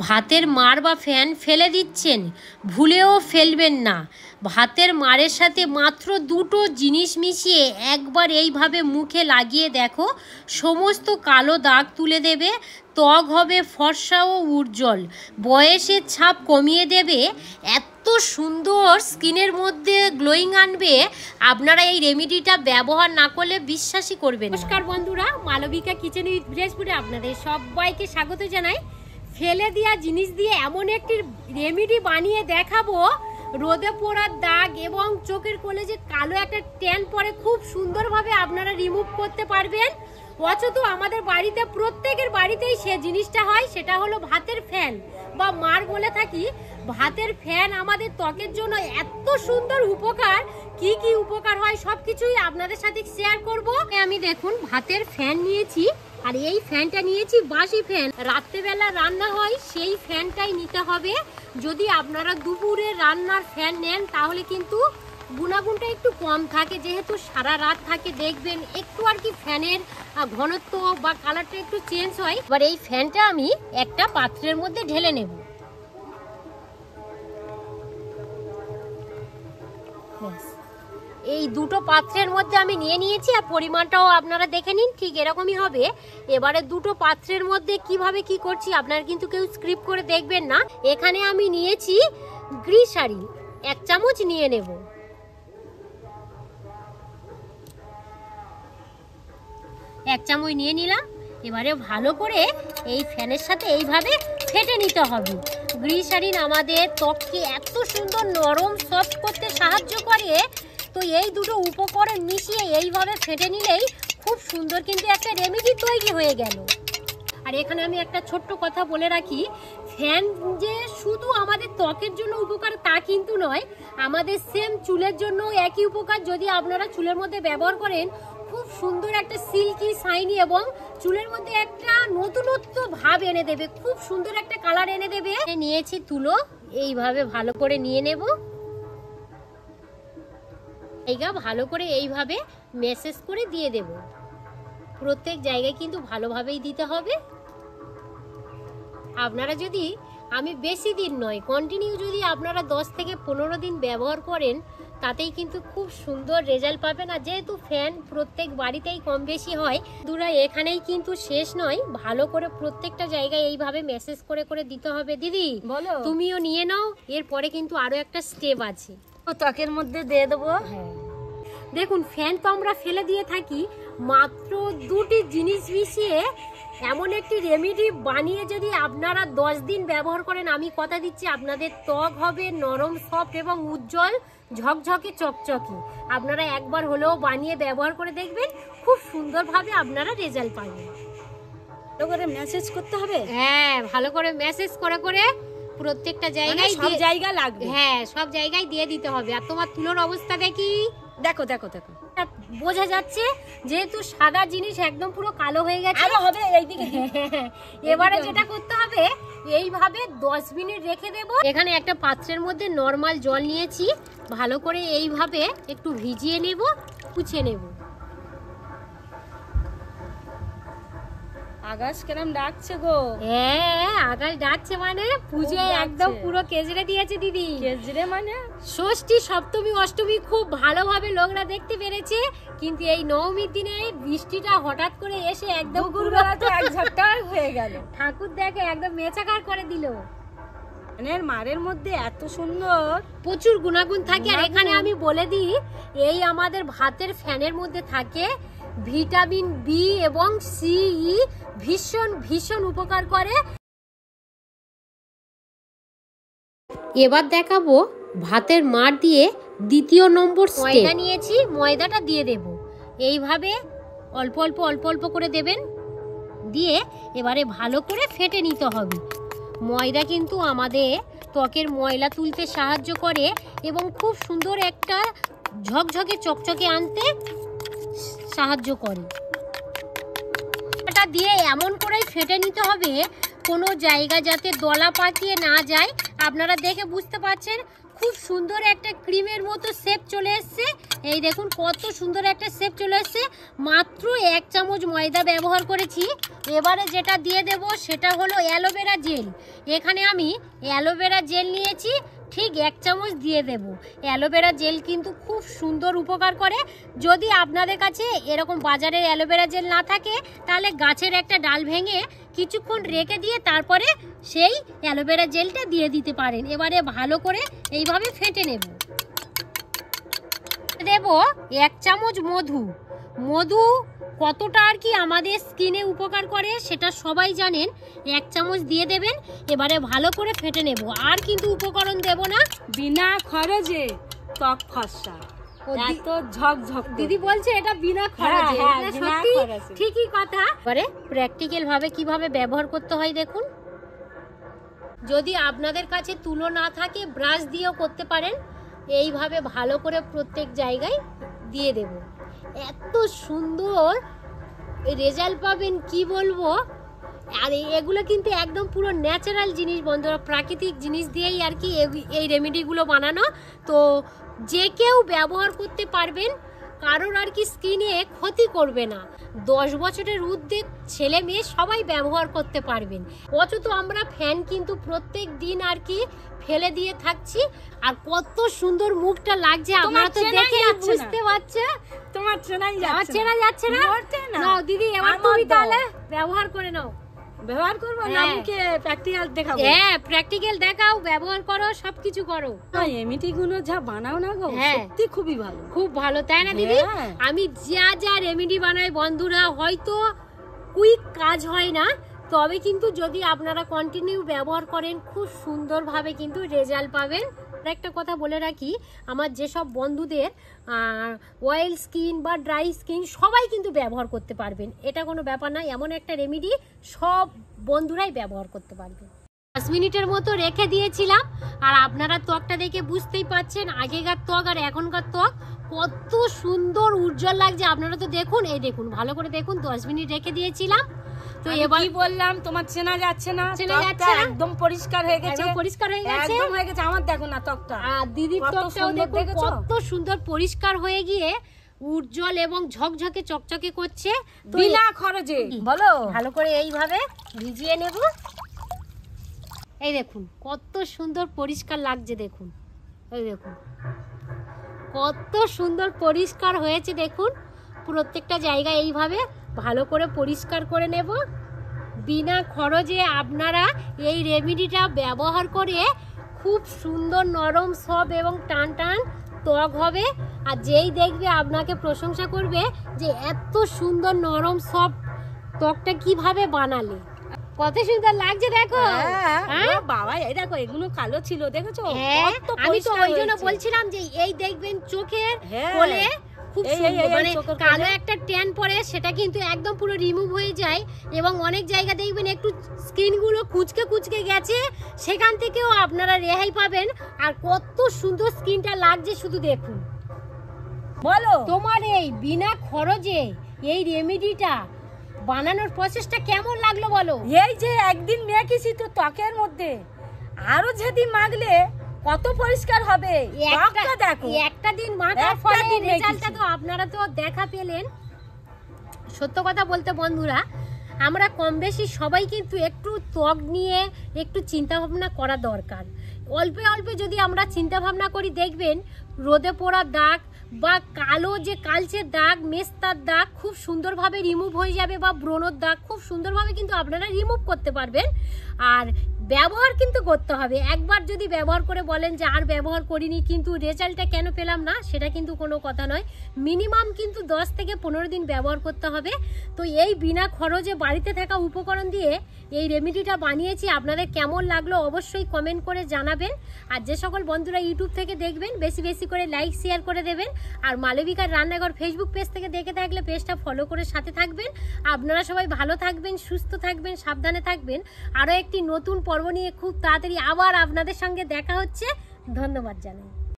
ভাতের মাড় বা ফ্যান ফেলে দিচ্ছেন, ভুলেও ফেলবেন না। ভাতের মাড়ের সাথে মাত্র দুটো জিনিস মিশিয়ে একবার এইভাবে মুখে লাগিয়ে দেখো, সমস্ত কালো দাগ তুলে দেবে, ত্বক হবে ফর্সা ও উজ্জ্বল, বয়সের ছাপ কমিয়ে দেবে, এত সুন্দর স্কিনের মধ্যে গ্লোয়িং আনবে। আপনারা এই রেমেডিটা ব্যবহার না করলে বিশ্বাসই করবেন। নমস্কার বন্ধুরা, মালবিকা কিচেন উইথ ভিলেজপুরে আপনাদের সবাইকে স্বাগত জানাই। ফেলে দেওয়া জিনিস দিয়ে এমন একটি রেমেডি বানিয়ে দেখাবো, রোদে পোড়ার দাগ এবং চোখের কোলে যে কালো একটা ট্যান পরে খুব সুন্দরভাবে আপনারা রিমুভ করতে পারবেন। অথচ আমাদের বাড়িতে প্রত্যেকের বাড়িতেই সে জিনিসটা হয়, সেটা হলো ভাতের ফ্যান বা মাড় বলে থাকি। ভাতের ফ্যান আমাদের ত্বকের জন্য এত সুন্দর উপকার, কি কি উপকার হয় সবকিছুই আপনাদের সাথে শেয়ার করব। আমি দেখুন ভাতের ফ্যান নিয়েছি, আর এই ফ্যানটা নিয়েছি বাসি ফ্যান, রাত্রেবেলা রান্না হয় সেই ফ্যানটাই নিতে হবে। যদি আপনারা দুপুরে রান্নার ফ্যান নেন তাহলে কিন্তু গুণাগুণটা একটু কম থাকে, যেহেতু সারা রাত থাকে, দেখবেন একটু আর কি ফ্যানের ঘনত্ব বা কালারটা একটু চেঞ্জ হয়। এবার এই ফ্যানটা আমি একটা পাত্রের মধ্যে ঢেলে নেব। এই দুটো পাত্রের মধ্যে আমি নিয়ে নিয়েছি, আর পরিমাণটাও আপনারা দেখে নিন, ঠিক এরকমই হবে। এবারে দুটো পাত্রের মধ্যে কিভাবে কি করছি আপনারা কিন্তু কেউ স্ক্রিপ করে দেখবেন না। এখানে আমি নিয়েছি গ্রিসারিন 1 চামচ নিয়ে নেব। এক চামচ নিয়ে নিলাম। এবারে ভালো করে এই ফ্যানের সাথে এইভাবে ফেটে নিতে হবে। গ্রিসারিন আমাদের ত্বককে এত সুন্দর নরম সফট করতে সাহায্য করে, তো এই দুটো উপকরণ মিশিয়ে এইভাবে ফেটে নিলেই খুব সুন্দর কিন্তু একটা রেমেডি তৈরি হয়ে গেল। আর এখানে আমি একটা ছোট্ট কথা বলে রাখি, ফ্যান যে শুধু আমাদের ত্বকের জন্য উপকার তা কিন্তু নয়, আমাদের সেম চুলের জন্য একই উপকার। যদি আপনারা চুলের মধ্যে ব্যবহার করেন, খুব সুন্দর একটা সিল্কি শাইনি এবং চুলের মধ্যে একটা নতুনত্ব ভাব এনে দেবে, খুব সুন্দর একটা কালার এনে দেবে। নিয়েছি তুলো, এইভাবে ভালো করে নিয়ে নেব। এইটা ভালো করে এইভাবে মেসেজ করে দিয়ে দেব। প্রত্যেক জায়গায় কিন্তু ভালোভাবেই দিতে হবে। আপনারা যদি, আমি বেশি দিন নয়, কন্টিনিউ যদি আপনারা 10 থেকে 15 দিন ব্যবহার করেন, তাতেই কিন্তু খুব সুন্দর রেজাল্ট পাবেন। আর যেহেতু ফ্যান প্রত্যেক বাড়িতেই কম বেশি হয়, দুরা এখানেই কিন্তু শেষ নয়, ভালো করে প্রত্যেকটা জায়গায় এইভাবে মেসেজ করে করে দিতে হবে। দিদি বলো, তুমিও নিয়ে নাও, এরপরে কিন্তু আরো একটা স্টেপ আছে, ত্বকের মধ্যে দিয়ে দেবো। হ্যাঁ দেখুন, ফ্যান তো আমরা ফেলে দিয়ে থাকি, মাত্র দুটি জিনিস মিশিয়ে এমন একটি রেমেডি বানিয়ে যদি আপনারা 10 দিন ব্যবহার করেন, আমি কথা দিচ্ছি আপনাদের ত্বক হবে নরম সফট এবং উজ্জ্বল ঝকঝকে চকচকে। আপনারা একবার হলেও বানিয়ে ব্যবহার করে দেখবেন, খুব সুন্দরভাবে আপনারা রেজাল্ট পাবেন। ভালো করে মেসেজ করতে হবে। হ্যাঁ, ভালো করে মেসেজ করে করে প্রত্যেকটা জায়গায় সব জায়গা লাগবে। হ্যাঁ, সব জায়গায় দিয়ে দিতে হবে। আর তোমার তুলোর অবস্থা দেখি, দেখো দেখো দেখো, বোঝা যাচ্ছে যেহেতু সাদা জিনিস একদম পুরো কালো হয়ে গেছে। আরো হবে এইদিকে। এবারে যেটা করতে হবে, এইভাবে 10 মিনিট রেখে দেব। এখানে একটা পাত্রের মধ্যে নরমাল জল নিয়েছি, ভালো করে এইভাবে একটু ভিজিয়ে নেব, পুছে নেব। আকাশ কেমন ডাকছে গো? হ্যাঁ, আকাশ ডাকছে মানে পুজো একদম পুরো কেজরে দিয়েছে দিদি। কেজরে মানে ষষ্ঠী সপ্তমী অষ্টমী খুব ভালোভাবে লোকরা দেখতে পেরেছে, কিন্তু এই নবমীর দিনে বৃষ্টিটা হঠাৎ করে এসে একদম গুরুবেলাতে এক ঝটকা হয়ে গেল। ঠাকুর দেখে একদম মেচাকার করে দিল। ফ্যানের মাড়ের মধ্যে এত সুন্দর প্রচুর গুণাগুণ থাকে। আর এখানে আমি বলে দিই, এই আমাদের ভাতের ফ্যানের মধ্যে থাকে ভিটামিন বি এবং সি, ভীষণ ভীষণ উপকার করে। এবার দেখাবো ভাতের মাড় দিয়ে দ্বিতীয় নম্বর ময়দা নিয়েছি, ময়দাটা দিয়ে দেব। এইভাবে অল্প অল্প অল্প অল্প করে দেবেন, দিয়ে এবারে ভালো করে ফেটে নিতে হবে। ময়দা কিন্তু আমাদের ত্বকের ময়লা তুলতে সাহায্য করে এবং খুব সুন্দর একটা ঝকঝকে চকচকে আনতে সাহায্য করে। এটা দিয়ে এমন করে ফেটে নিতে হবে, কোনো জায়গা যাতে দলা পাকিয়ে না যায়। আপনারা দেখে বুঝতে পারছেন খুব সুন্দর একটা ক্রিমের মতো শেপ চলে এসছে। এই দেখুন কত সুন্দর একটা শেপ চলে এসছে। মাত্র 1 চামচ ময়দা ব্যবহার করেছি। এবারে যেটা দিয়ে দেব সেটা হলো অ্যালোভেরা জেল। এখানে আমি অ্যালোভেরা জেল নিয়েছি, ঠিক 1 চামচ দিয়ে দেব। অ্যালোভেরা জেল কিন্তু খুব সুন্দর উপকার করে। যদি আপনাদের কাছে এরকম বাজারের অ্যালোভেরা জেল না থাকে তাহলে গাছের একটা ডাল ভেঙে কিছুক্ষণ রেখে দিয়ে তারপরে সেই অ্যালোভেরা জেলটা দিয়ে দিতে পারেন। এবারে ভালো করে এইভাবে ফেটে নেব। দেব 1 চামচ মধু। মধু কতটা আর কি আমাদের স্কিনে উপকার করে সেটা সবাই জানেন। 1 চামচ দিয়ে দেবেন। এবারে ভালো করে ফেটে নেব। আর কিন্তু উপকরণ দেব না। বিনা খরচে ত্বক ফর্সা, এত ঝকঝক। দিদি বলছে এটা বিনা খরচে। হ্যাঁ, এটা বিনা সত্যি খরচে। ঠিকই কথা। এবারে প্র্যাকটিক্যাল ভাবে কিভাবে ব্যবহার করতে হয় দেখুন। যদি আপনাদের কাছে তুলো না থাকে ব্রাশ দিয়েও করতে পারেন। এইভাবে ভালো করে প্রত্যেক জায়গায় দিয়ে দেব। এত সুন্দর রেজাল্ট পাবেন কি বলবো। আর এগুলো কিন্তু একদম পুরো ন্যাচারাল জিনিস বন্ধুরা, প্রাকৃতিক জিনিস দিয়েই আর কি এই রেমেডিগুলো বানানো। তো যে কেউ ব্যবহার করতে পারবেন, কারোর আর কি স্কিনে ক্ষতি করবে না। 10 বছরের ঊর্ধ্বে ছেলে মেয়ে সবাই ব্যবহার করতে পারবেন। অথচ আমরা ফ্যান কিন্তু প্রত্যেক দিন আর কি ফেলে দিয়ে থাকছি। আর কত সুন্দর মুখটা লাগছে আপনারা তো দেখে বুঝতে পারছেন। তোমার চেনাই আমার যাচ্ছে চেনা যাচ্ছে না। না নাও দিদি এবার তুমি তাহলে ব্যবহার করে নাও। ব্যবহার করবো না, মুখে প্র্যাকটিক্যাল দেখাবো। হ্যাঁ প্র্যাকটিক্যাল দেখাও, ব্যবহার করো, সবকিছু করো। এমনিটি গুলো যা বানাও না গো, হ্যাঁ। সত্যি খুবই ভালো, খুব ভালো, তাই না দিদি? হ্যাঁ। আমি যা রেমেডি বানাই বন্ধুরা, হয়তো কুইক কাজ হয় না, তবে কিন্তু যদি আপনারা কন্টিনিউ ব্যবহার করেন খুব সুন্দরভাবে কিন্তু রেজাল্ট পাবেন। একটা কথা বলে রাখি, আমার যেসব বন্ধুদের অয়েল স্কিন বা ড্রাই স্কিন সবাই কিন্তু ব্যবহার করতে পারবেন। এটা কোনো ব্যাপার না, এমন একটা রেমেডি সব বন্ধুরাই ব্যবহার করতে পারবেন। 10 মিনিটের মতো রেখে দিয়েছিলাম। আর আপনারা ত্বকটা দেখে বুঝতেই পাচ্ছেন আগেকার ত্বক আর এখনকার ত্বক কত সুন্দর উজ্জ্বল লাগছে। আপনারা তো দেখুন, এই দেখুন, ভালো করে দেখুন। 10 মিনিট রেখে দিয়েছিলাম। তো এবার কি বললাম, তোমার চেনা যাচ্ছে না, চেনা যাচ্ছে না, একদম পরিষ্কার হয়ে গেছে, একদম পরিষ্কার হয়ে গেছে, একদম হয়ে গেছে। আমার দেখো না ত্বকটা, আর দিদির ত্বকটাও দেখুন কত সুন্দর পরিষ্কার হয়ে গিয়ে উজ্জ্বল এবং ঝকঝকে চকচকে করছে বিনা খরচে। বলো, ভালো করে এইভাবে ভিজিয়ে নেব। এই দেখুন কত সুন্দর পরিষ্কার লাগছে, দেখুন, এই দেখুন কত সুন্দর পরিষ্কার হয়েছে। দেখুন প্রত্যেকটা জায়গা এইভাবে ভালো করে পরিষ্কার করে নেব। বিনা খরচে আপনারা এই রেমেডিটা ব্যবহার করে খুব সুন্দর নরম সফট এবং টান টান ত্বক হবে। আর যেই দেখবে আপনাকে প্রশংসা করবে যে এত সুন্দর নরম সফট ত্বকটা কিভাবে বানালে। কত সুন্দর লাগছে দেখো। হ্যাঁ বাবা, এই দেখো এগুলো কালো ছিল, দেখেছো? আমি তো ওই জন্য বলছিলাম যে এই দেখবেন চোখের কোলে খুব সুন্দর মানে কালো একটা ট্যান পড়ে, সেটা কিন্তু একদম পুরো রিমুভ হয়ে যায়। এবং অনেক জায়গা দেখবেন একটু স্কিনগুলো কুচকে গেছে, সেখান থেকেও আপনারা রেহাই পাবেন। আর কত সুন্দর স্কিনটা লাগছে শুধু দেখুন। বলো, তোমার এই বিনা খরচে এই রেমেডিটা বানানোর প্রসেসটা কেমন লাগলো বলো? এই যে একদিন মেখেছি তো ত্বকের মধ্যে, আরো যেদিন মাখলে কত পরিষ্কার হবে। দেখো একটা দিন মাখার ফলে রেজাল্টটা তো আপনারা তো দেখা পেলেন। সত্য কথা বলতে বন্ধুরা, আমরা কম বেশি সবাই কিন্তু একটু ত্বক নিয়ে একটু চিন্তা ভাবনা করা দরকার। অল্পে অল্পে যদি আমরা চিন্তা ভাবনা করি, দেখবেন রোদে পোড়া দাগ বা কালো যে কালচে দাগ, মেস্তার দাগ খুব সুন্দরভাবে রিমুভ হয়ে যাবে, বা ব্রণর দাগ খুব সুন্দরভাবে কিন্তু আপনারা রিমুভ করতে পারবেন। আর ব্যবহার কিন্তু করতে হবে। একবার যদি ব্যবহার করে বলেন যে আর ব্যবহার করিনি কিন্তু রেজাল্টটা কেন পেলাম না, সেটা কিন্তু কোনো কথা নয়। মিনিমাম কিন্তু 10 থেকে 15 দিন ব্যবহার করতে হবে। তো এই বিনা খরচে বাড়িতে থাকা উপকরণ দিয়ে এই রেমেডিটা বানিয়েছি। আপনাদের কেমন লাগলো অবশ্যই কমেন্ট করে জানাবেন। আর যে সকল বন্ধুরা ইউটিউব থেকে দেখবেন বেশি বেশি করে লাইক শেয়ার করে দেবেন। আর মালবিকার রান্নাঘর ফেসবুক পেজ থেকে দেখে থাকলে পেজটা ফলো করে সাথে থাকবেন। আপনারা সবাই ভালো থাকবেন, সুস্থ থাকবেন, সাবধানে থাকবেন। আরও একটি নতুন পর্ব নিয়ে খুব তাড়াতাড়ি আবার আপনাদের সঙ্গে দেখা হচ্ছে। ধন্যবাদ জানাই।